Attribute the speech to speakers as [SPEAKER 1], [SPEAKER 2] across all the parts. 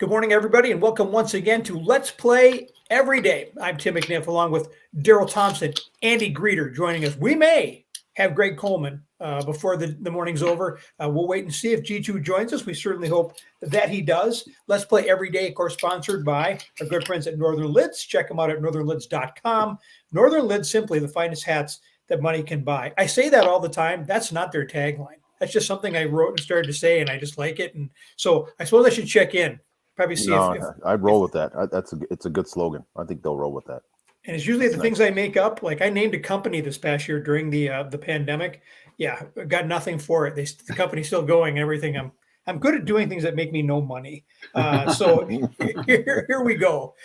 [SPEAKER 1] Good morning, everybody, and welcome once again to Let's Play Every Day. I'm Tim McNiff, along with Darrell Thompson, Andy Greder joining us. We may have Greg Coleman before the morning's over. We'll wait and see if G2 joins us. We certainly hope that he does. Let's Play Every Day, of course, sponsored by our good friends at Northern Lids. Check them out at northernlids.com. Northern Lids, simply the finest hats that money can buy. I say that all the time. That's not their tagline. That's just something I wrote and started to say, and I just like it. And so I suppose I should check in. Probably see
[SPEAKER 2] I'd roll with that. It's a good slogan. I think they'll roll with that.
[SPEAKER 1] And it's usually the things I make up. Like I named a company this past year during the pandemic. Yeah, got nothing for it. The company's still going and everything. I'm good at doing things that make me no money. So here we go.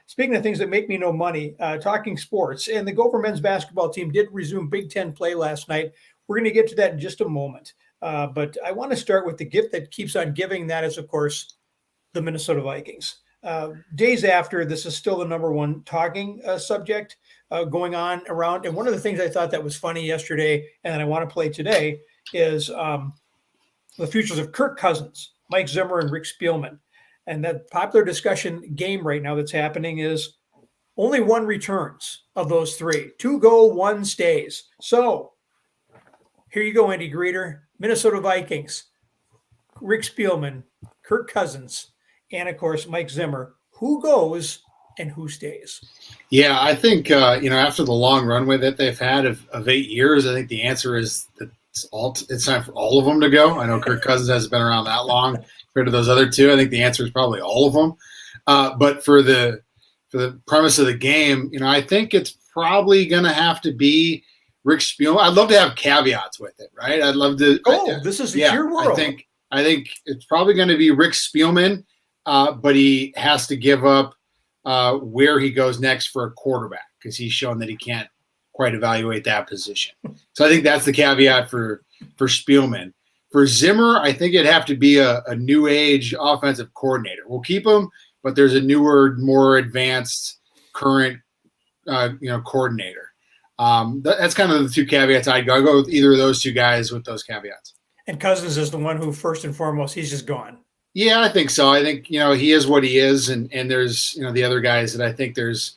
[SPEAKER 1] Speaking of things that make me no money, talking sports, and the Gopher men's basketball team did resume Big Ten play last night. We're going to get to that in just a moment. But I want to start with the gift that keeps on giving. That is, of course, the Minnesota Vikings. Days after, this is still the number one talking subject going on around. And one of the things I thought that was funny yesterday, and I want to play today, is the futures of Kirk Cousins, Mike Zimmer, and Rick Spielman. And that popular discussion game right now that's happening is only one returns of those three. Two go, one stays. So here you go, Andy Greder, Minnesota Vikings, Rick Spielman, Kirk Cousins, and of course, Mike Zimmer. Who goes and who stays?
[SPEAKER 3] Yeah, I think, after the long runway that they've had of 8 years, I think the answer is that it's time for all of them to go. I know Kirk Cousins hasn't been around that long compared to those other two. I think the answer is probably all of them. But for the premise of the game, I think it's probably going to have to be Rick Spielman. I'd love to have caveats with it, right? I'd love to.
[SPEAKER 1] This is your world.
[SPEAKER 3] I think it's probably going to be Rick Spielman, but he has to give up where he goes next for a quarterback because he's shown that he can't quite evaluate that position. So I think that's the caveat for Spielman. For Zimmer, I think it'd have to be a new age offensive coordinator. We'll keep him, but there's a newer, more advanced current coordinator. That's kind of the two caveats I'd go. I'll go with either of those two guys with those caveats.
[SPEAKER 1] And Cousins is the one who, first and foremost, he's just gone.
[SPEAKER 3] Yeah, I think so. I think, he is what he is. And there's, the other guys that I think there's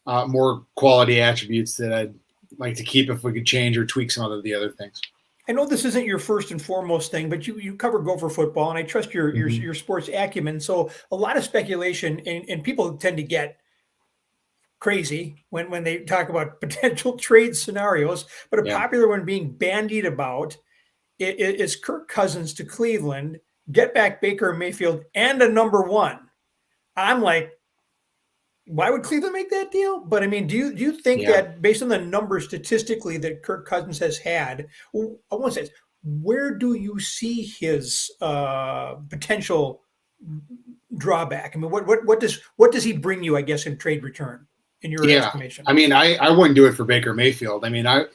[SPEAKER 3] more quality attributes that I'd like to keep if we could change or tweak some of the other things.
[SPEAKER 1] I know this isn't your first and foremost thing, but you cover Gopher football, and I trust your sports acumen. So a lot of speculation, and people tend to get crazy when they talk about potential trade scenarios. But a popular one being bandied about is Kirk Cousins to Cleveland, get back Baker Mayfield, and a number one. I'm like, why would Cleveland make that deal? But I mean, do you think that based on the numbers statistically that Kirk Cousins has had, I want to say, where do you see his potential drawback? I mean, what does he bring you, I guess, in trade return, in your estimation?
[SPEAKER 3] I mean, I wouldn't do it for Baker Mayfield. I mean, I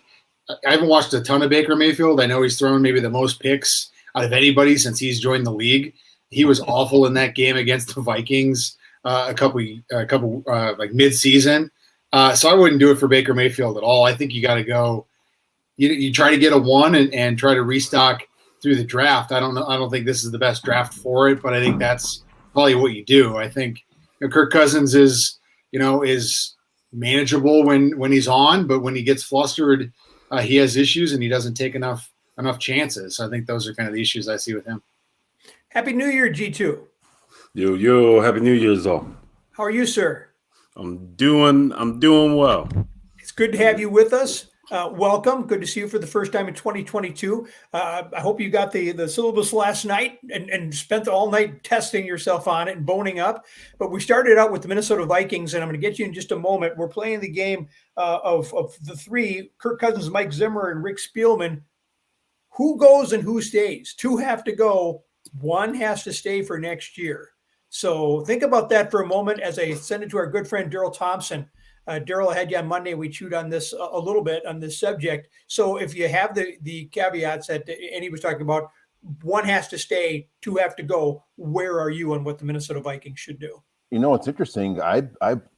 [SPEAKER 3] haven't watched a ton of Baker Mayfield. I know he's thrown maybe the most picks out of anybody since he's joined the league. He was awful in that game against the Vikings a couple like mid-season. So I wouldn't do it for Baker Mayfield at all. I think you got to go. You try to get a one and try to restock through the draft. I don't think this is the best draft for it, but I think that's probably what you do. I think Kirk Cousins is manageable when he's on, but when he gets flustered, he has issues and he doesn't take enough chances. So I think those are kind of the issues I see with him.
[SPEAKER 1] Happy New Year, G2.
[SPEAKER 4] Yo, Happy New Year's all.
[SPEAKER 1] How are you, sir?
[SPEAKER 4] I'm doing well.
[SPEAKER 1] It's good to have you with us. Welcome. Good to see you for the first time in 2022. I hope you got the syllabus last night and spent all night testing yourself on it and boning up. But we started out with the Minnesota Vikings, and I'm going to get you in just a moment. We're playing the game of the three, Kirk Cousins, Mike Zimmer, and Rick Spielman. Who goes and who stays? Two have to go. One has to stay for next year. So think about that for a moment as I send it to our good friend Darrell Thompson. Darrell, I had you on Monday. We chewed on this a little bit on this subject. So if you have the caveats that Andy was talking about, one has to stay, two have to go. Where are you on what the Minnesota Vikings should do?
[SPEAKER 2] It's interesting. I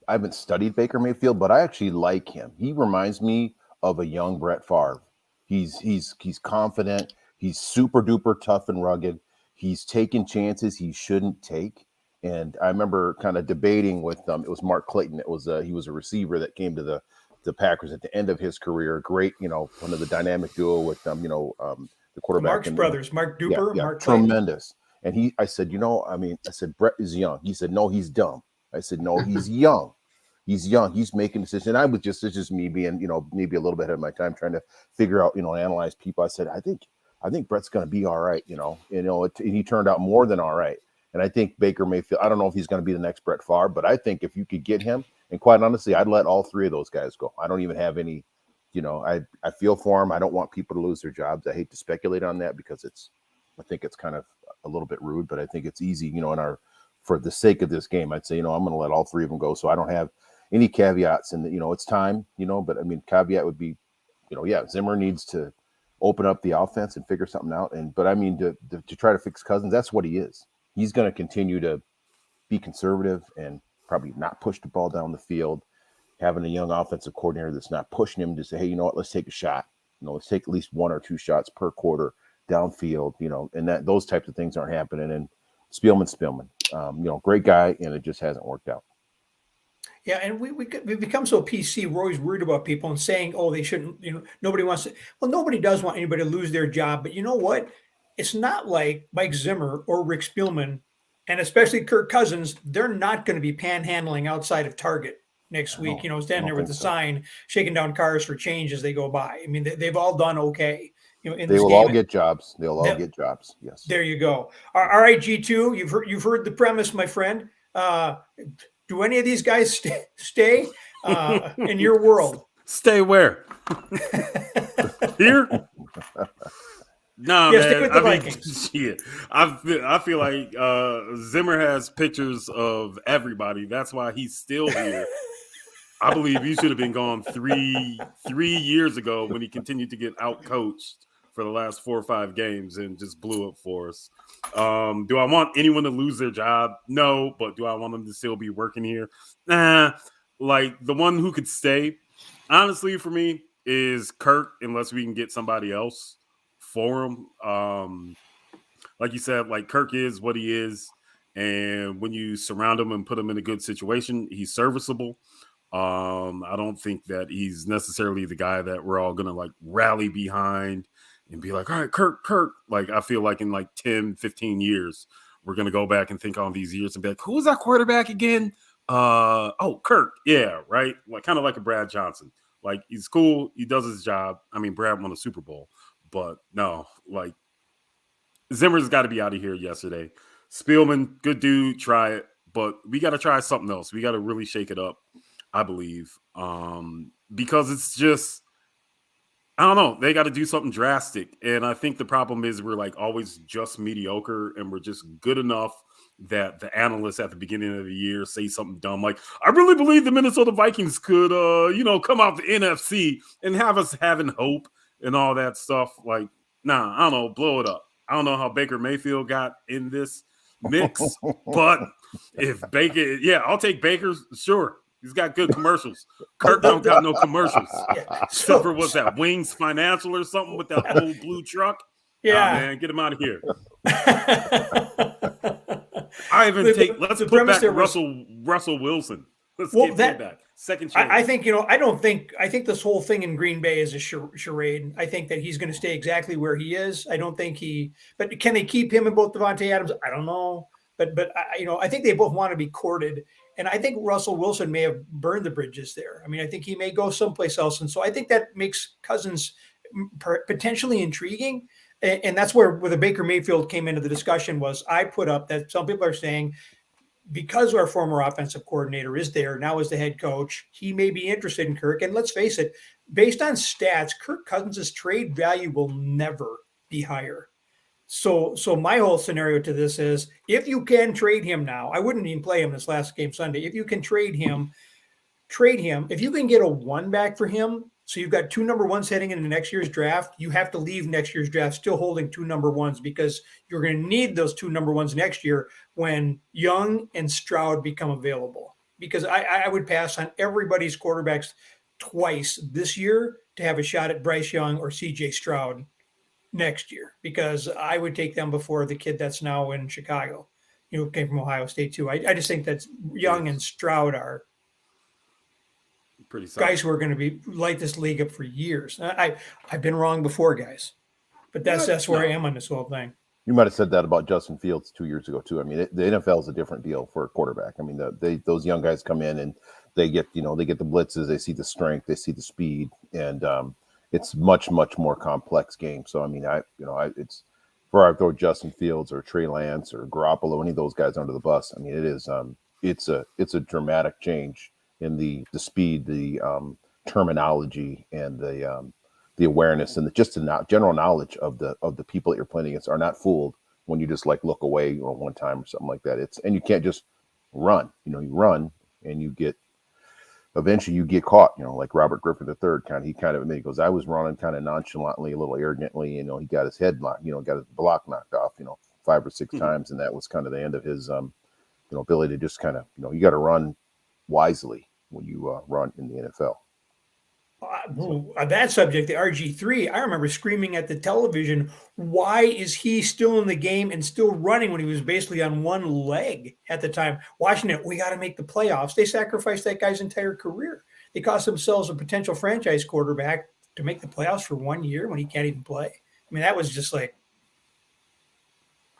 [SPEAKER 2] haven't studied Baker Mayfield, but I actually like him. He reminds me of a young Brett Favre. He's confident. He's super duper tough and rugged. He's taking chances he shouldn't take. And I remember kind of debating with it was Mark Clayton. It was he was a receiver that came to the Packers at the end of his career. Great, one of the dynamic duo with the
[SPEAKER 1] The
[SPEAKER 2] quarterback
[SPEAKER 1] Marx
[SPEAKER 2] and
[SPEAKER 1] brothers, Mark
[SPEAKER 2] yeah,
[SPEAKER 1] Duper,
[SPEAKER 2] yeah,
[SPEAKER 1] Mark Clayton.
[SPEAKER 2] tremendous. And I said, I said, Brett is young. He said, no, he's dumb. I said, no, he's young. He's young. He's making decisions. And it's just me being, maybe a little bit ahead of my time trying to figure out, analyze people. I said, I think Brett's going to be all right. And he turned out more than all right. And I think Baker Mayfield, I don't know if he's going to be the next Brett Favre, but I think if you could get him, and quite honestly, I'd let all three of those guys go. I don't even have any, I feel for them. I don't want people to lose their jobs. I hate to speculate on that because I think it's kind of a little bit rude, but I think it's easy, for the sake of this game, I'd say, I'm going to let all three of them go. So I don't have any caveats and it's time, but I mean, caveat would be, Zimmer needs to open up the offense and figure something out. But I mean, to try to fix Cousins, that's what he is. He's going to continue to be conservative and probably not push the ball down the field. Having a young offensive coordinator that's not pushing him to say, hey, let's take a shot. Let's take at least 1 or 2 shots per quarter downfield, and that those types of things aren't happening. And Spielman, great guy, and it just hasn't worked out.
[SPEAKER 1] Yeah, and we've become so PC. We're always worried about people and saying, oh, they shouldn't, nobody wants to. Well, nobody does want anybody to lose their job. But you know what? It's not like Mike Zimmer or Rick Spielman, and especially Kirk Cousins, they're not going to be panhandling outside of Target next week, standing there with the sign, shaking down cars for change as they go by. I mean, they've all done okay. In
[SPEAKER 2] they will
[SPEAKER 1] game.
[SPEAKER 2] all get jobs. They'll all get jobs. Yes.
[SPEAKER 1] There you go. All right, G2, you've heard the premise, my friend. Do any of these guys stay in your world?
[SPEAKER 4] Stay where? Here? No,
[SPEAKER 1] yeah,
[SPEAKER 4] man.
[SPEAKER 1] stay with the Vikings.
[SPEAKER 4] Shit. I feel like Zimmer has pictures of everybody. That's why he's still here. I believe he should have been gone three years ago when he continued to get outcoached for the last 4 or 5 games and just blew up for us. Do I want anyone to lose their job? No, but do I want them to still be working here? Nah. Like the one who could stay, honestly, for me, is Kirk, unless we can get somebody else for him. Like you said, like Kirk is what he is, and when you surround him and put him in a good situation, he's serviceable. I don't think that he's necessarily the guy that we're all gonna like rally behind and be like, all right, Kirk. Like I feel like in like 10, 15 years, we're gonna go back and think on these years and be like, who was that quarterback again? Kirk. Yeah, right. Like kind of like a Brad Johnson. Like he's cool, he does his job. I mean, Brad won a Super Bowl, but no, like Zimmer's got to be out of here yesterday. Spielman, good dude, try it, but we got to try something else. We got to really shake it up, I believe, because it's just, I don't know, they got to do something drastic. And I think the problem is we're like always just mediocre and we're just good enough that the analysts at the beginning of the year say something dumb like, I really believe the Minnesota Vikings could, come out the NFC and have us having hope and all that stuff. Like, nah, I don't know, blow it up. I don't know how Baker Mayfield got in this mix, but if Baker, I'll take Baker, sure. He's got good commercials. Kirk don't got no commercials. Except for what's that, Wings Financial or something with that old blue truck?
[SPEAKER 1] Yeah.
[SPEAKER 4] Nah, man, get him out of here. Let's put back Russell Wilson. Let's get him back. Second chance.
[SPEAKER 1] I think, I think this whole thing in Green Bay is a charade. I think that he's going to stay exactly where he is. I don't think but can they keep him and both Devontae Adams? I don't know. But I think they both want to be courted. And I think Russell Wilson may have burned the bridges there. I mean, I think he may go someplace else. And so I think that makes Cousins potentially intriguing. And that's where the Baker Mayfield came into the discussion was I put up that some people are saying because our former offensive coordinator is there now as the head coach, he may be interested in Kirk. And let's face it, based on stats, Kirk Cousins' trade value will never be higher. So my whole scenario to this is if you can trade him now, I wouldn't even play him this last game Sunday. If you can trade him. If you can get a 1 back for him, so you've got 2 number 1s heading into next year's draft, you have to leave next year's draft still holding 2 number 1s because you're going to need those 2 number 1s next year when Young and Stroud become available. Because I would pass on everybody's quarterbacks twice this year to have a shot at Bryce Young or CJ Stroud next year, because I would take them before the kid that's now in Chicago. came from Ohio State too. I just think that Young and Stroud are
[SPEAKER 4] pretty solid
[SPEAKER 1] guys who are going to be light this league up for years. I've been wrong before, guys, but that's where I am on this whole thing.
[SPEAKER 2] You might have said that about Justin Fields 2 years ago too. I mean, the NFL is a different deal for a quarterback. I mean, those young guys come in and they get the blitzes, they see the strength, they see the speed, and it's much more complex game. So I mean, it's before I throw Justin Fields or Trey Lance or Garoppolo, any of those guys under the bus. I mean, it is it's a dramatic change in the speed, the terminology, and the awareness, and just the general knowledge of the people that you're playing against are not fooled when you just like look away one time or something like that. And you can't just run. You run and eventually you get caught. Like Robert Griffin III he goes, I was running kind of nonchalantly, a little arrogantly. He got his head knocked, got his block knocked off, 5 or 6 times, and that was kind of the end of his ability to just kind of you got to run wisely when you run in the NFL.
[SPEAKER 1] On that subject, the RG3, I remember screaming at the television, why is he still in the game and still running when he was basically on one leg at the time? Washington, we got to make the playoffs. They sacrificed that guy's entire career. They cost themselves a potential franchise quarterback to make the playoffs for 1 year when he can't even play. I mean, that was just like,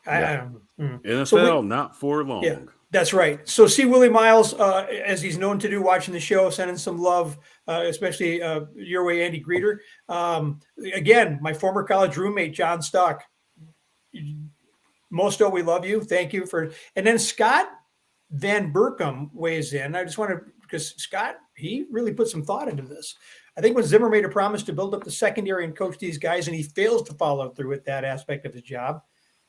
[SPEAKER 1] I don't know.
[SPEAKER 4] NFL, not for long.
[SPEAKER 1] Yeah. That's right. So see Willie Miles, as he's known to do, watching the show, sending some love, especially your way, Andy Greder. Again, my former college roommate, John Stock. Mosto, we love you. Thank you for. And then Scott Van Burkham weighs in. I just want to, because Scott, he really put some thought into this. I think when Zimmer made a promise to build up the secondary and coach these guys, and he fails to follow through with that aspect of his job,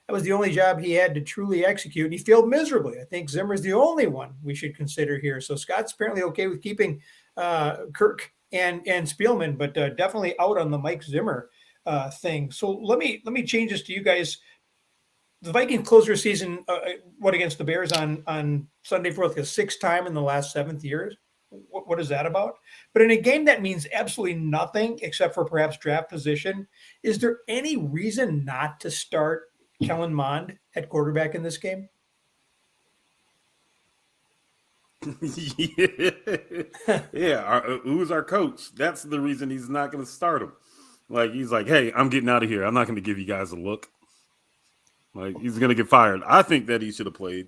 [SPEAKER 1] that was the only job he had to truly execute, and he failed miserably. I think Zimmer's the only one we should consider here. So Scott's apparently okay with keeping Kirk and Spielman, but definitely out on the Mike Zimmer thing. So let me change this to you guys. The Vikings closed their season, against the Bears on Sunday for the 6th time in the last 7 years. What is that about? But in a game that means absolutely nothing except for perhaps draft position, is there any reason not to start Kellen Mond at quarterback in this game?
[SPEAKER 4] Who's our coach? That's the reason he's not going to start him. Like, he's like, hey, I'm getting out of here. I'm not going to give you guys a look. Like, he's going to get fired. I think that he should have played.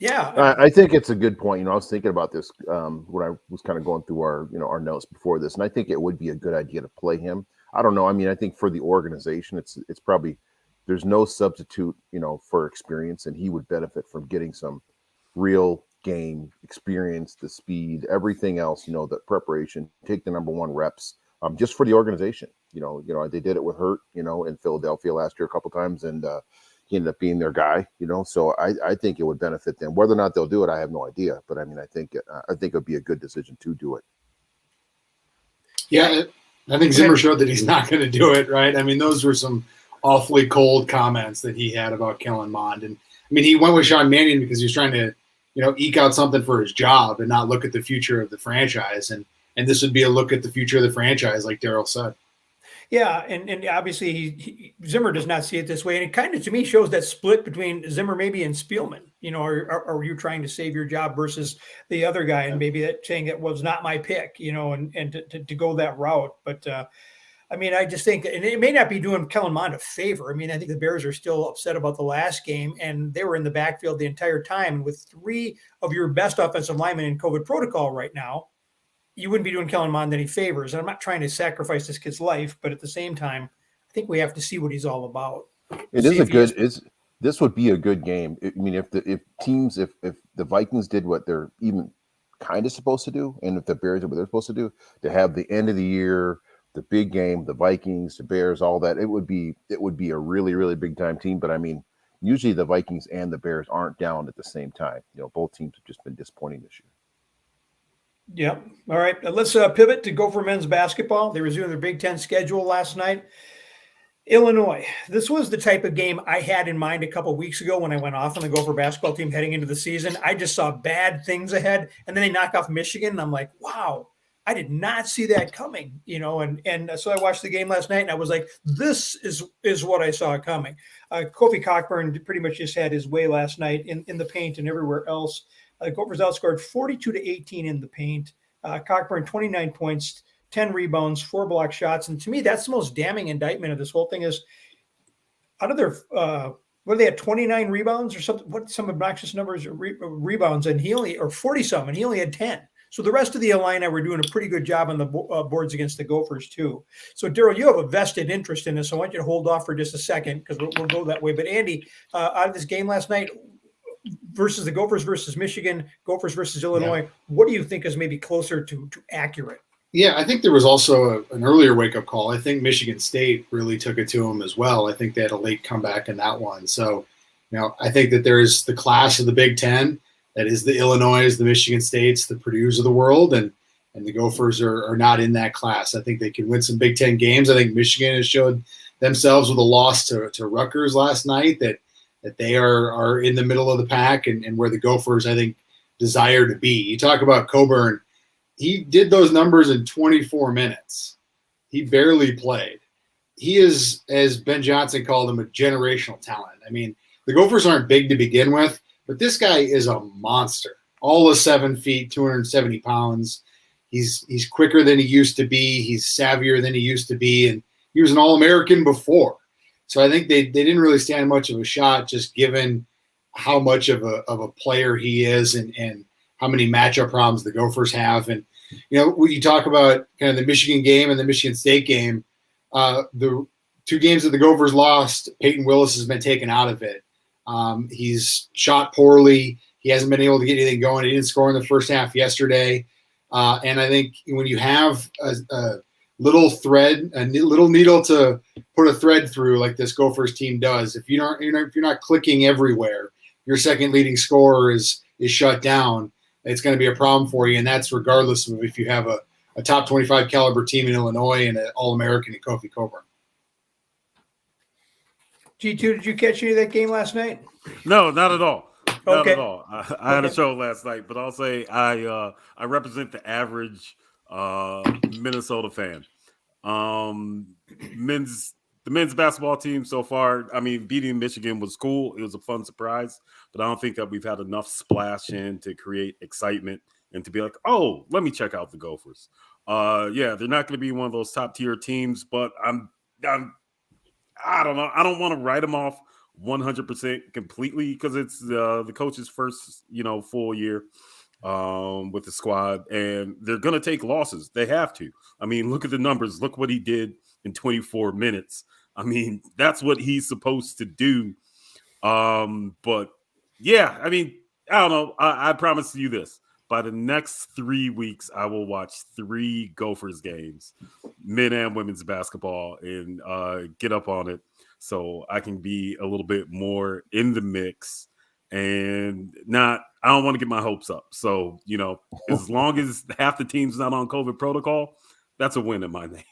[SPEAKER 1] Yeah.
[SPEAKER 2] I think it's a good point. I was thinking about this when I was kind of going through our notes before this, and I think it would be a good idea to play him. I don't know. I mean, I think for the organization, it's probably there's no substitute, for experience, and he would benefit from getting some real game experience, the speed, everything else. The preparation, take the number 1 reps, just for the organization. They did it with Hurt, in Philadelphia last year a couple times, and he ended up being their guy. So I think it would benefit them. Whether or not they'll do it, I have no idea. But I mean, I think it would be a good decision to do it.
[SPEAKER 3] Yeah. I think Zimmer showed that he's not going to do it, right? I mean, those were some awfully cold comments that he had about Kellen Mond. And, I mean, he went with Sean Mannion because he was trying to, eke out something for his job and not look at the future of the franchise. And this would be a look at the future of the franchise, like Darrell said.
[SPEAKER 1] Yeah, and obviously Zimmer does not see it this way, and it kind of to me shows that split between Zimmer maybe and Spielman. Are you trying to save your job versus the other guy, and maybe that saying that was not my pick, and to go that route. But I mean, I just think, and it may not be doing Kellen Mond a favor. I mean, I think the Bears are still upset about the last game, and they were in the backfield the entire time with 3 of your best offensive linemen in COVID protocol right now. You wouldn't be doing Kellen Mond any favors. And I'm not trying to sacrifice this kid's life, but at the same time, I think we have to see what he's all about.
[SPEAKER 2] This would be a good game. I mean, if the Vikings did what they're even kind of supposed to do, and if the Bears did what they're supposed to do, to have the end of the year, the big game, the Vikings, the Bears, all that, it would be a really, really big time team. But I mean, usually the Vikings and the Bears aren't down at the same time. Both teams have just been disappointing this year.
[SPEAKER 1] Yeah. All right. Let's pivot to Gopher men's basketball. They resumed their Big Ten schedule last night. Illinois. This was the type of game I had in mind a couple of weeks ago when I went off on the Gopher basketball team heading into the season. I just saw bad things ahead, and then they knock off Michigan, and I'm like, wow, I did not see that coming, and so I watched the game last night and I was like, this is what I saw coming. Kofi Cockburn pretty much just had his way last night in the paint and everywhere else. Gophers outscored 42-18 in the paint. Cockburn 29 points, 10 rebounds, 4 block shots, and to me that's the most damning indictment of this whole thing is out of their what they had 29 rebounds or something, what some obnoxious numbers of rebounds, and he only, or 40 some, and he only had 10. So the rest of the Illini were doing a pretty good job on the boards against the Gophers too. So Darrell, you have a vested interest in this. So I want you to hold off for just a second because we'll go that way. But Andy, out of this game last night versus the Gophers versus Michigan, Gophers versus Illinois, what do you think is maybe closer to accurate?
[SPEAKER 3] Yeah, I think there was also an earlier wake-up call. I think Michigan State really took it to them as well. I think they had a late comeback in that one. So, I think that there's the class of the Big Ten. That is the Illinois, the Michigan States, the Purdues of the world, and the Gophers are not in that class. I think they can win some Big Ten games. I think Michigan has showed themselves with a loss to Rutgers last night that they are in the middle of the pack and where the Gophers, I think, desire to be. You talk about Coburn. He did those numbers in 24 minutes. He barely played. He is, as Ben Johnson called him, a generational talent. I mean, the Gophers aren't big to begin with, but this guy is a monster. All of 7 feet, 270 pounds. He's quicker than he used to be. He's savvier than he used to be, and he was an All-American before. So I think they didn't really stand much of a shot, just given how much of a player he is and how many matchup problems the Gophers have. And, when you talk about kind of the Michigan game and the Michigan State game, the 2 games that the Gophers lost, Peyton Willis has been taken out of it. He's shot poorly. He hasn't been able to get anything going. He didn't score in the first half yesterday. And I think when you have a little thread, a little needle to put a thread through like this Gophers team does, if you're not clicking everywhere, your second leading scorer is shut down. It's going to be a problem for you, and that's regardless of if you have a top 25 caliber team in Illinois and an All-American in Kofi Coburn.
[SPEAKER 1] G2, did you catch any of that game last night?
[SPEAKER 4] No, not at all. Not
[SPEAKER 1] Okay.
[SPEAKER 4] at all. I had a show last night, but I'll say I represent the average Minnesota fan. The men's basketball team so far, I mean, beating Michigan was cool. It was a fun surprise, but I don't think that we've had enough splash in to create excitement and to be like, oh, let me check out the Gophers. Yeah, they're not going to be one of those top tier teams, but I don't know. I don't want to write them off 100% completely because it's the coach's first, full year with the squad, and they're going to take losses. They have to. I mean, look at the numbers. Look what he did in 24 minutes. I mean, that's what he's supposed to do. But yeah, I mean, I don't know. I promise you this. By the next 3 weeks, I will watch 3 Gophers games, men and women's basketball, and get up on it so I can be a little bit more in the mix and I don't want to get my hopes up. So, as long as half the team's not on COVID protocol, that's a win in my name.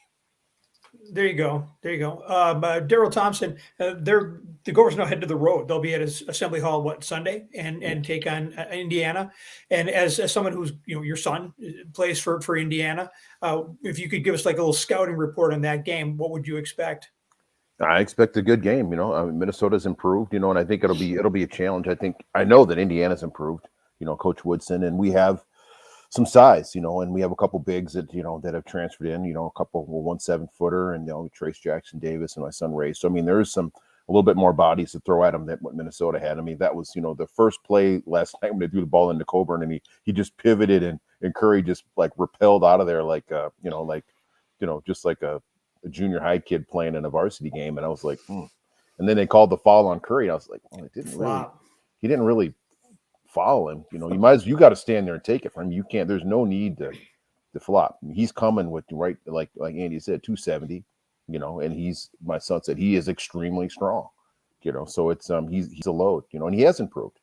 [SPEAKER 1] There you go. Darrell Thompson, the Gophers now head to the road. They'll be at Assembly Hall, Sunday, and take on Indiana. And as someone who's, your son plays for Indiana, if you could give us like a little scouting report on that game, what would you expect?
[SPEAKER 2] I expect a good game. I mean, Minnesota's improved, and I think it'll be a challenge. I know that Indiana's improved, Coach Woodson, and we have some size, and we have a couple bigs that, that have transferred in, a couple 1 7-footer, and, Trace Jackson Davis and my son Ray. So, I mean, there's a little bit more bodies to throw at them than what Minnesota had. I mean, that was, the first play last night when they threw the ball into Coburn, and he just pivoted and Curry just like repelled out of there like, just like a junior high kid playing in a varsity game. And I was like, And then they called the foul on Curry. And I was like, well, he didn't really follow him. You got to stand there and take it from him. You can't, there's no need to flop. I mean, he's coming with like Andy said, 270, and my son said he is extremely strong, so it's he's a load, and he has improved.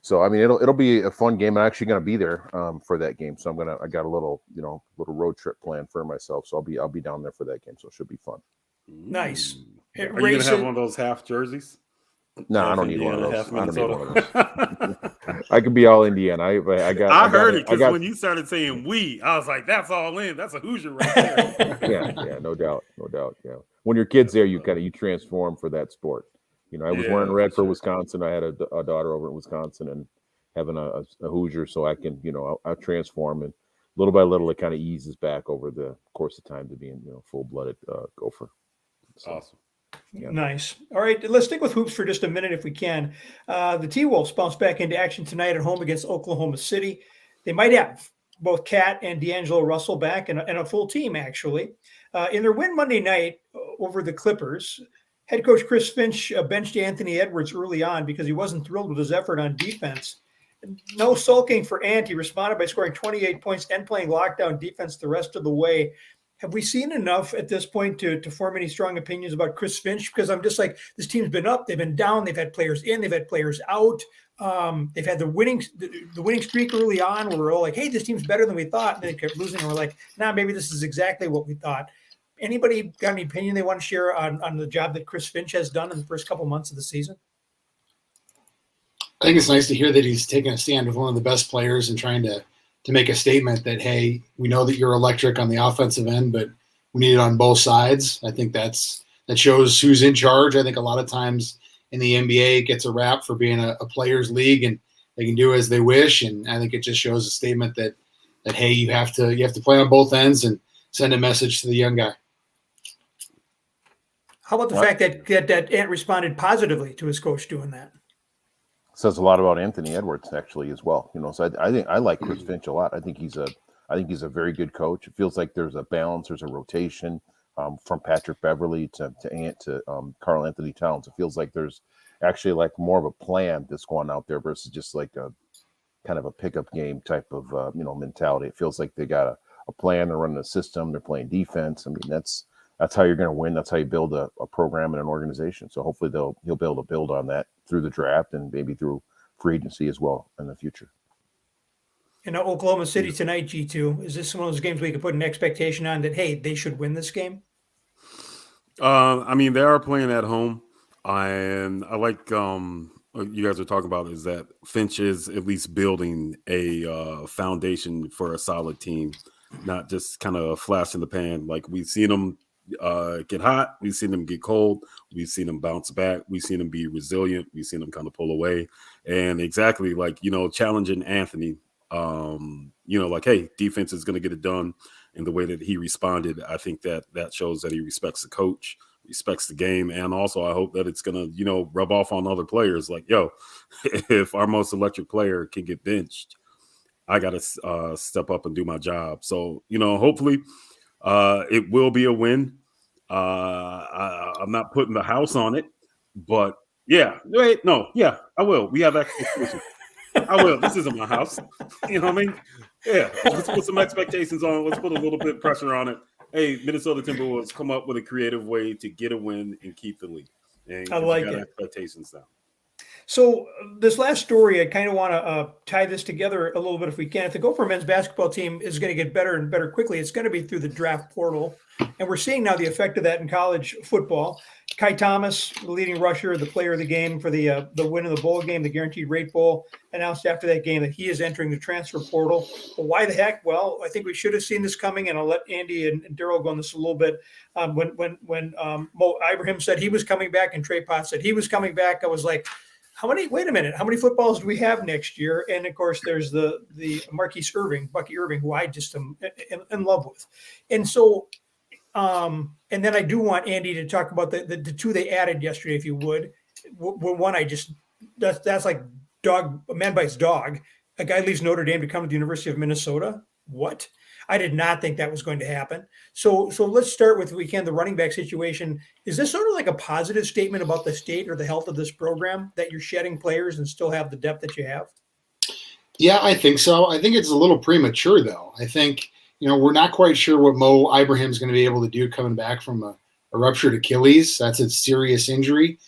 [SPEAKER 2] So, I mean, it'll be a fun game. I'm actually going to be there for that game. So I got a little road trip planned for myself. So I'll be down there for that game. So it should be fun.
[SPEAKER 1] Nice.
[SPEAKER 4] Are you going to have one of those half jerseys?
[SPEAKER 2] No,
[SPEAKER 4] Half
[SPEAKER 2] I don't need one of
[SPEAKER 4] Indiana,
[SPEAKER 2] those.
[SPEAKER 4] half
[SPEAKER 2] I don't need one of those.
[SPEAKER 4] Minnesota.
[SPEAKER 2] I could be all Indiana. I
[SPEAKER 4] heard it
[SPEAKER 2] I
[SPEAKER 4] because
[SPEAKER 2] got
[SPEAKER 4] when you started saying "we," I was like, "That's all in. That's a Hoosier right there."
[SPEAKER 2] yeah, no doubt. Yeah. When your kid's there, you transform for that sport. I was wearing
[SPEAKER 4] Yeah,
[SPEAKER 2] red for
[SPEAKER 4] sure.
[SPEAKER 2] Wisconsin. I had a daughter over in Wisconsin and having a Hoosier, so I can, I'll transform, and little by little, it kind of eases back over the course of time to being, full-blooded Gopher. So,
[SPEAKER 4] Awesome.
[SPEAKER 2] yeah.
[SPEAKER 1] Nice. All right, let's stick with hoops for just a minute if we can. The T-Wolves bounce back into action tonight at home against Oklahoma City. They might have both Cat and D'Angelo Russell back and a full team, actually. In their win Monday night over the Clippers, head coach Chris Finch benched Anthony Edwards early on because he wasn't thrilled with his effort on defense. No sulking for Ant. He responded by scoring 28 points and playing lockdown defense the rest of the way. Have we seen enough at this point to form any strong opinions about Chris Finch? Because I'm just like, this team's been up, they've been down, they've had players in, they've had players out. They've had the winning streak early on where we're all like, hey, this team's better than we thought. And then they kept losing. And we're like, nah, maybe this is exactly what we thought. Anybody got any opinion they want to share on the job that Chris Finch has done in the first couple months of the season?
[SPEAKER 3] I think it's nice to hear that he's taking a stand with one of the best players and trying to make a statement that, hey, we know that you're electric on the offensive end, but we need it on both sides. I think that shows who's in charge. I think a lot of times in the NBA it gets a rap for being a players' league and they can do as they wish. And I think it just shows a statement that hey, you have to play on both ends and send a message to the young guy.
[SPEAKER 1] How about the fact that Ant responded positively to his coach doing that?
[SPEAKER 2] Says a lot about Anthony Edwards actually as well. So I think I like Chris Finch a lot. I think he's a very good coach. It feels like there's a balance, there's a rotation from Patrick Beverly to Ant to Karl Anthony Towns. It feels like there's actually like more of a plan that's going out there versus just like a kind of a pickup game type of mentality. It feels like they got a plan. They're running a system. They're playing defense. I mean, that's how you're going to win. That's how you build a program and an organization. So hopefully he'll be able to build on that through the draft and maybe through free agency as well in the future.
[SPEAKER 1] And Oklahoma City tonight, G2, is this one of those games we can put an expectation on that, hey, they should win this game?
[SPEAKER 4] I mean, they are playing at home, and I like what you guys are talking about is that Finch is at least building a foundation for a solid team, not just kind of flash in the pan. Like we've seen them get hot, we've seen them get cold, we've seen them bounce back, we've seen them be resilient, we've seen them kind of pull away, and exactly like challenging Anthony. Like, hey, defense is going to get it done. And the way that he responded, I think that shows that he respects the coach, respects the game, and also I hope that it's going to rub off on other players. Like, yo, if our most electric player can get benched, I got to step up and do my job. So hopefully it will be a win. I'm not putting the house on it, but I will. We have expectations. I will. This isn't my house. You know what I mean? Yeah. Let's put some expectations on. Let's put a little bit of pressure on it. Hey, Minnesota Timberwolves, come up with a creative way to get a win and keep the lead. And
[SPEAKER 1] I like it.
[SPEAKER 4] Expectations down.
[SPEAKER 1] So this last story, I kind of want to tie this together a little bit if we can. If the Gopher men's basketball team is going to get better and better quickly, it's going to be through the draft portal. And we're seeing now the effect of that in college football. Kai Thomas, the leading rusher, the player of the game for the win of the bowl game, the Guaranteed Rate Bowl, announced after that game that he is entering the transfer portal. Well, why the heck? Well, I think we should have seen this coming, and I'll let Andy and Darrell go on this a little bit. When Mo Ibrahim said he was coming back and Trey Potts said he was coming back, I was like, wait a minute, how many footballs do we have next year? And of course, there's the Marquise Irving, Bucky Irving, who I just am in love with. And so, and then I do want Andy to talk about the two they added yesterday, if you would. One, that's like a man bites dog. A guy leaves Notre Dame to come to the University of Minnesota. What? I did not think that was going to happen. So let's start with, the running back situation. Is this sort of like a positive statement about the state or the health of this program, that you're shedding players and still have the depth that you have?
[SPEAKER 3] Yeah, I think so. I think it's a little premature, though. I think, we're not quite sure what Mo Ibrahim is going to be able to do coming back from a ruptured Achilles. That's a serious injury.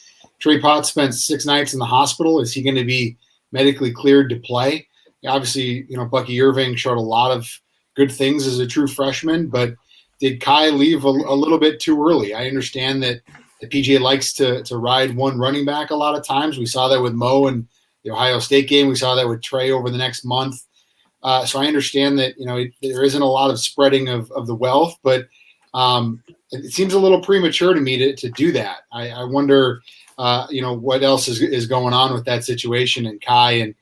[SPEAKER 3] Trey Potts spent 6 nights in the hospital. Is he going to be medically cleared to play? Obviously, Bucky Irving showed a lot of good things as a true freshman, but did Kai leave a little bit too early? I understand that the PGA likes to ride one running back a lot of times. We saw that with Mo in the Ohio State game. We saw that with Trey over the next month. So I understand that, there isn't a lot of spreading of the wealth, but it seems a little premature to me to do that. I wonder, what else is going on with that situation, and Kai and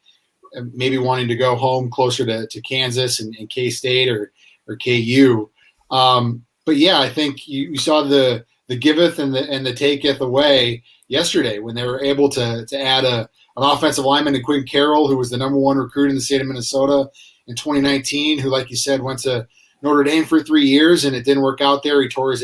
[SPEAKER 3] maybe wanting to go home closer to Kansas and K-State or KU. But yeah, I think you saw the giveth and the taketh away yesterday when they were able to add an offensive lineman to Quinn Carroll, who was the number one recruit in the state of Minnesota in 2019, who, like you said, went to Notre Dame for 3 years and it didn't work out there. He tore his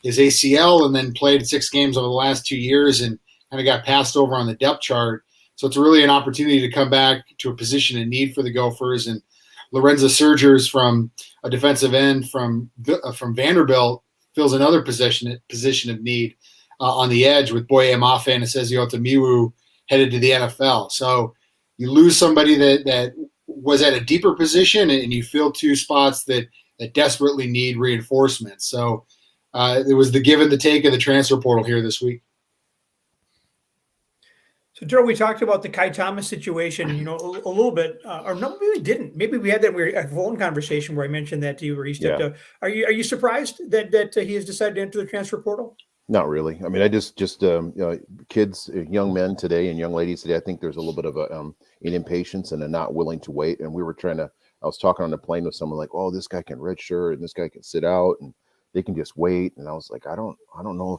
[SPEAKER 3] ACL and then played 6 games over the last 2 years and kind of got passed over on the depth chart. So it's really an opportunity to come back to a position in need for the Gophers. And Lorenzo Surgers, from a defensive end from Vanderbilt, fills another position of need on the edge with Boye Mafe and Esezio Tamiwu headed to the NFL. So you lose somebody that was at a deeper position, and you fill 2 spots that desperately need reinforcement. So it was the give and the take of the transfer portal here this week.
[SPEAKER 1] So, Darrell, we talked about the Kai Thomas situation, a little bit, or no, maybe we didn't. Maybe we had that a phone conversation where I mentioned that to you, where he stepped up. Are you surprised that he has decided to enter the transfer portal?
[SPEAKER 2] Not really. I mean, I just kids, young men today and young ladies today, I think there's a little bit of an impatience and a not willing to wait. And I was talking on the plane with someone like, oh, this guy can redshirt and this guy can sit out and they can just wait. And I was like, I don't know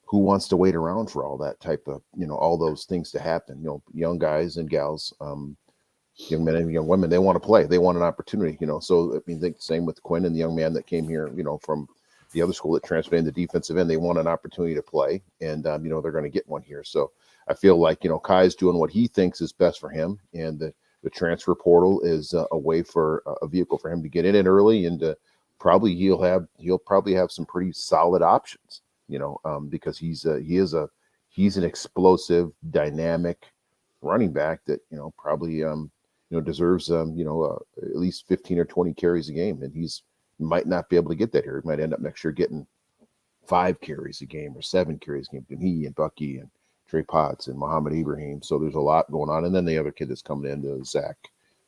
[SPEAKER 2] who wants to wait around for all that type of, all those things to happen. Young guys and gals, young men and young women, they want to play. They want an opportunity, So, I mean, I think the same with Quinn and the young man that came here, from the other school that transferred in the defensive end. They want an opportunity to play, and, they're going to get one here. So I feel like, Kai's doing what he thinks is best for him, and the transfer portal is a way for a vehicle for him to get in it early, and he'll probably have some pretty solid options. Because he's an explosive, dynamic running back that probably deserves at least 15 or 20 carries a game, and he's might not be able to get that here. He might end up next year getting 5 carries a game or 7 carries a game. And he and Bucky and Trey Potts and Muhammad Ibrahim. So there's a lot going on, and then the other kid that's coming in, Zach.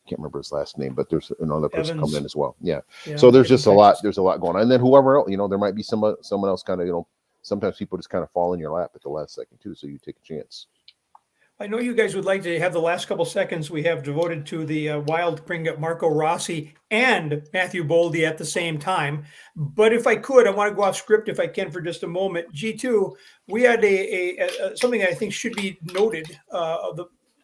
[SPEAKER 2] Can't remember his last name, but there's another person coming in as well. Yeah. So there's just a lot. There's a lot going on, and then whoever else, there might be someone else kind of sometimes people just kind of fall in your lap at the last second too, so you take a chance.
[SPEAKER 1] I know you guys would like to have the last couple seconds we have devoted to the Wild bring up Marco Rossi and Matthew Boldy at the same time. But if I could, I want to go off script if I can for just a moment. G2, we had a something I think should be noted.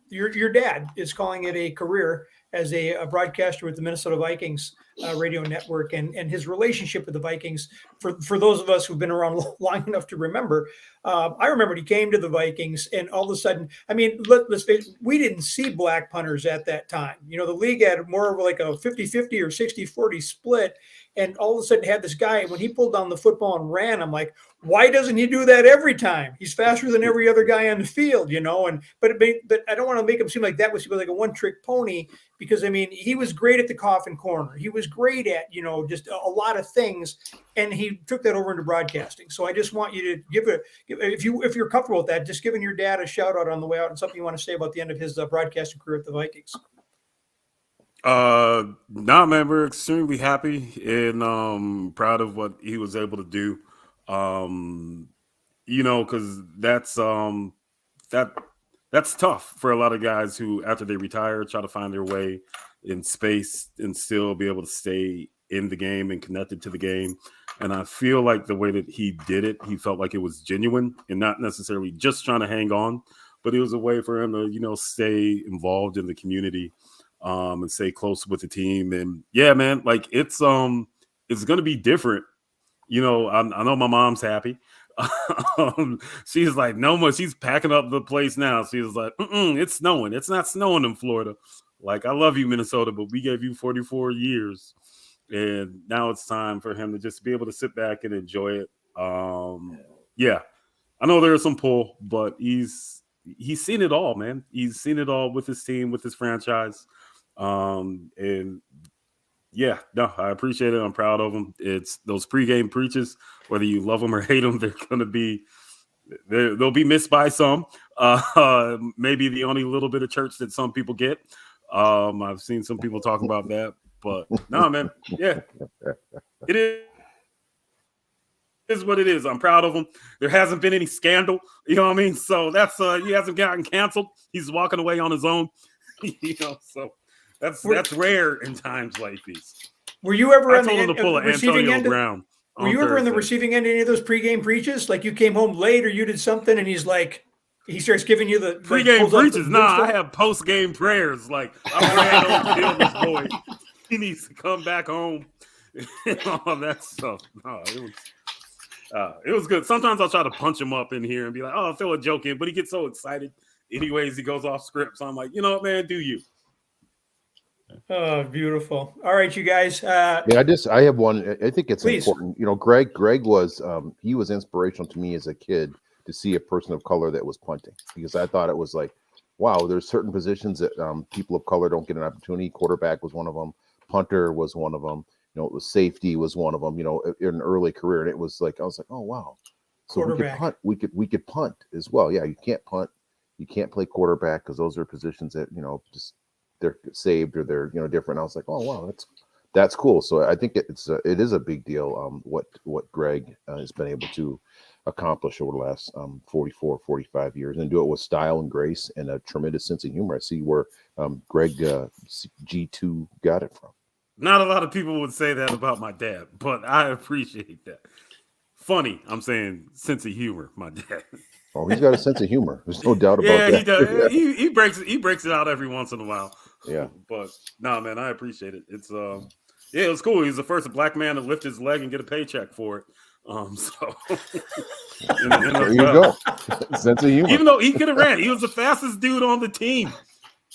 [SPEAKER 1] Your dad is calling it a career as a broadcaster with the Minnesota Vikings radio network, and his relationship with the Vikings. For those of us who've been around long enough to remember, I remember he came to the Vikings, and all of a sudden, I mean, let's face it, we didn't see black punters at that time. The league had more of like a 50-50 or 60-40 split, and all of a sudden had this guy, when he pulled down the football and ran, I'm like, why doesn't he do that every time? He's faster than every other guy on the field, but I don't want to make him seem like that was like a one-trick pony, because, I mean, he was great at the coffin corner. He was great at, just a lot of things, and he took that over into broadcasting. So I just want you to if you're comfortable with that, just giving your dad a shout out on the way out, and something you want to say about the end of his broadcasting career at the Vikings.
[SPEAKER 4] Nah, man, we're extremely happy and proud of what he was able to do. Because that's tough for a lot of guys who, after they retire, try to find their way in space and still be able to stay in the game and connected to the game. And I feel like the way that he did it, he felt like it was genuine and not necessarily just trying to hang on, but it was a way for him to, stay involved in the community, and stay close with the team. And yeah, man, like it's going to be different. I know my mom's happy. She's like, no more. She's packing up the place now. She was like, it's snowing. It's not snowing in Florida. Like, I love you, Minnesota, but we gave you 44 years. And now it's time for him to just be able to sit back and enjoy it. Yeah, I know there's some pull, but he's seen it all, man. He's seen it all with his team, with his franchise. And Yeah, no, I appreciate it. I'm proud of them. It's those pregame preaches, whether you love them or hate them, they'll be missed by some. Maybe the only little bit of church that some people get. I've seen some people talking about that, but no, man, yeah, it is what it is. I'm proud of him. There hasn't been any scandal, you know what I mean? So that's he hasn't gotten canceled. He's walking away on his own, so that's rare in times like these.
[SPEAKER 1] Were you ever
[SPEAKER 4] I told him to pull an Antonio Brown.
[SPEAKER 1] Were you ever in the receiving end of any of those pregame preaches? Like you came home late or you did something and he starts giving you the
[SPEAKER 4] pregame preaches. Nah, I have postgame prayers. Like I'm glad on kill this boy. He needs to come back home. All that stuff. No, it was good. Sometimes I'll try to punch him up in here and be like, "Oh, throw a joke in," but he gets so excited. Anyways, he goes off script. So I'm like, you know what, man, do you?
[SPEAKER 1] Oh, beautiful. All right, you guys.
[SPEAKER 2] I have one. I think it's important. Greg was he was inspirational to me as a kid to see a person of color that was punting, because I thought it was like, wow, there's certain positions that people of color don't get an opportunity. Quarterback was one of them. Punter was one of them. It was safety was one of them. In an early career, and it was like I was like, oh wow, so we could punt. We could punt as well. Yeah, you can't punt. You can't play quarterback because those are positions that just they're saved or they're different. I was like, oh wow, that's cool. So I think it is a big deal. What Greg has been able to accomplish over the last 45 years, and do it with style and grace and a tremendous sense of humor. I see where Greg G2 got it from.
[SPEAKER 4] Not a lot of people would say that about my dad, but I appreciate that. Funny, I'm saying sense of humor, my dad.
[SPEAKER 2] Oh, he's got a sense of humor. There's no doubt about that.
[SPEAKER 4] Yeah, he does. Yeah. He breaks it out every once in a while.
[SPEAKER 2] Yeah.
[SPEAKER 4] But no, man, I appreciate it. It's it was cool. He's the first black man to lift his leg and get a paycheck for it. So
[SPEAKER 2] there you go. Sense of humor.
[SPEAKER 4] Even though he could have ran, he was the fastest dude on the team.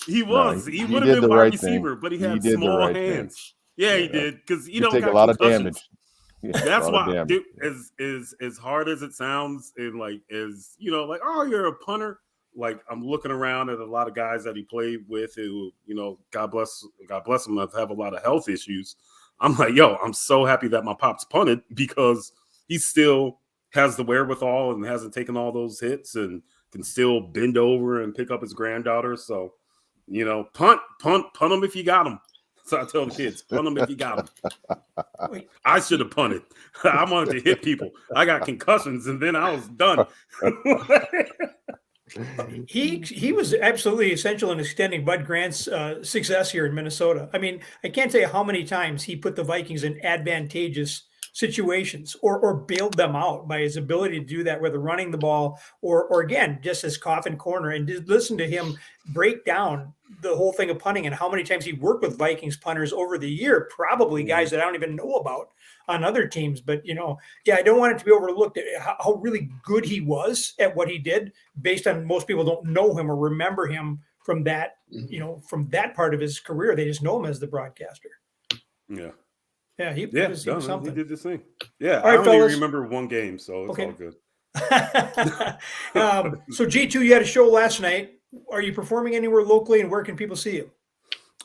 [SPEAKER 4] He was. He would have been wide receiver, but he had small hands. Yeah, he did, because
[SPEAKER 2] you don't take a lot of damage.
[SPEAKER 4] Yeah, that's why, dude, as hard as it sounds, and like oh, you're a punter. Like I'm looking around at a lot of guys that he played with who, God bless them, have a lot of health issues. I'm like, yo, I'm so happy that my pops punted, because he still has the wherewithal and hasn't taken all those hits and can still bend over and pick up his granddaughter. So, punt them if you got them. So I tell the kids, punt them if you got them. I should have punted. I wanted to hit people. I got concussions, and then I was done.
[SPEAKER 1] He was absolutely essential in extending Bud Grant's success here in Minnesota. I mean, I can't tell you how many times he put the Vikings in advantageous situations or bailed them out by his ability to do that, whether running the ball or again, just as coffin corner. And just listen to him break down the whole thing of punting and how many times he worked with Vikings punters over the year, probably guys that I don't even know about on other teams. But, I don't want it to be overlooked at how really good he was at what he did, based on most people don't know him or remember him from that, from that part of his career. They just know him as the broadcaster.
[SPEAKER 4] Yeah.
[SPEAKER 1] Yeah, he was something.
[SPEAKER 4] He did this thing. Yeah,
[SPEAKER 1] all right,
[SPEAKER 4] I only remember one game, so it's all good.
[SPEAKER 1] So G2, you had a show last night. Are you performing anywhere locally, and where can people see you?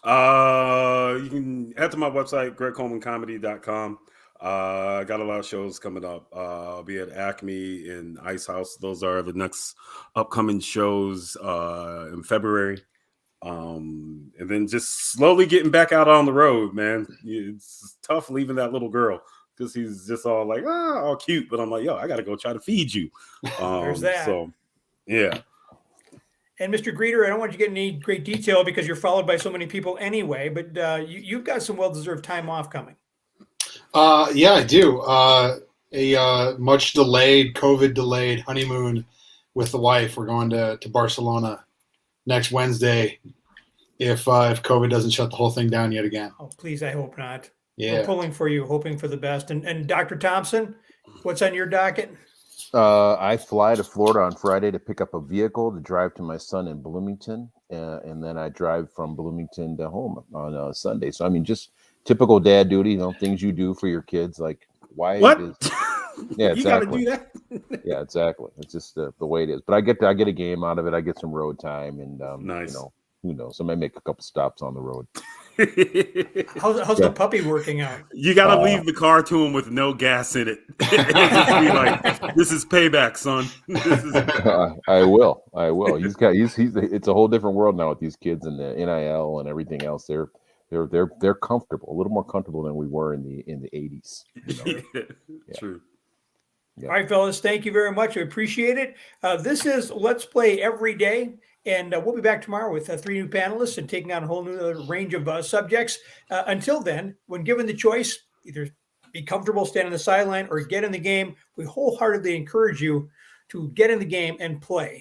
[SPEAKER 4] You can head to my website, GregColemanComedy.com. I got a lot of shows coming up. I'll be at Acme and Ice House. Those are the next upcoming shows in February. And then just slowly getting back out on the road, man. It's tough leaving that little girl, because he's just all like, all cute. But I'm like, yo, I got to go try to feed you.
[SPEAKER 1] There's that.
[SPEAKER 4] So, yeah.
[SPEAKER 1] And Mr. Greder, I don't want you to get any great detail because you're followed by so many people anyway, but you've got some well-deserved time off coming.
[SPEAKER 3] Yeah, I do. A much delayed, COVID-delayed honeymoon with the wife. We're going to Barcelona next Wednesday if COVID doesn't shut the whole thing down yet again.
[SPEAKER 1] Oh, please, I hope not.
[SPEAKER 3] Yeah.
[SPEAKER 1] We're pulling for you, hoping for the best. And Dr. Thompson, what's on your docket?
[SPEAKER 2] I fly to Florida on Friday to pick up a vehicle to drive to my son in Bloomington, and then I drive from Bloomington to home on Sunday. So, I mean, just typical dad duty, things you do for your kids. Like, why?
[SPEAKER 4] What?
[SPEAKER 2] Yeah, exactly.
[SPEAKER 4] You got to do that?
[SPEAKER 2] Yeah, exactly. It's just the way it is. But I get a game out of it. I get some road time, and
[SPEAKER 4] nice.
[SPEAKER 2] Who knows? I might make a couple stops on the road.
[SPEAKER 1] How's the puppy working out?
[SPEAKER 4] You got to leave the car to him with no gas in it. And just be like, this is payback, son. This is...
[SPEAKER 2] I will. He's it's a whole different world now with these kids and the NIL and everything else. They're comfortable, a little more comfortable than we were in the 80s.
[SPEAKER 4] True.
[SPEAKER 2] Yeah.
[SPEAKER 1] All right, fellas, thank you very much. I appreciate it. This is Let's Play Every Day, and we'll be back tomorrow with 3 new panelists and taking on a whole new range of subjects. Until then, when given the choice, either be comfortable, stand on the sideline, or get in the game, we wholeheartedly encourage you to get in the game and play.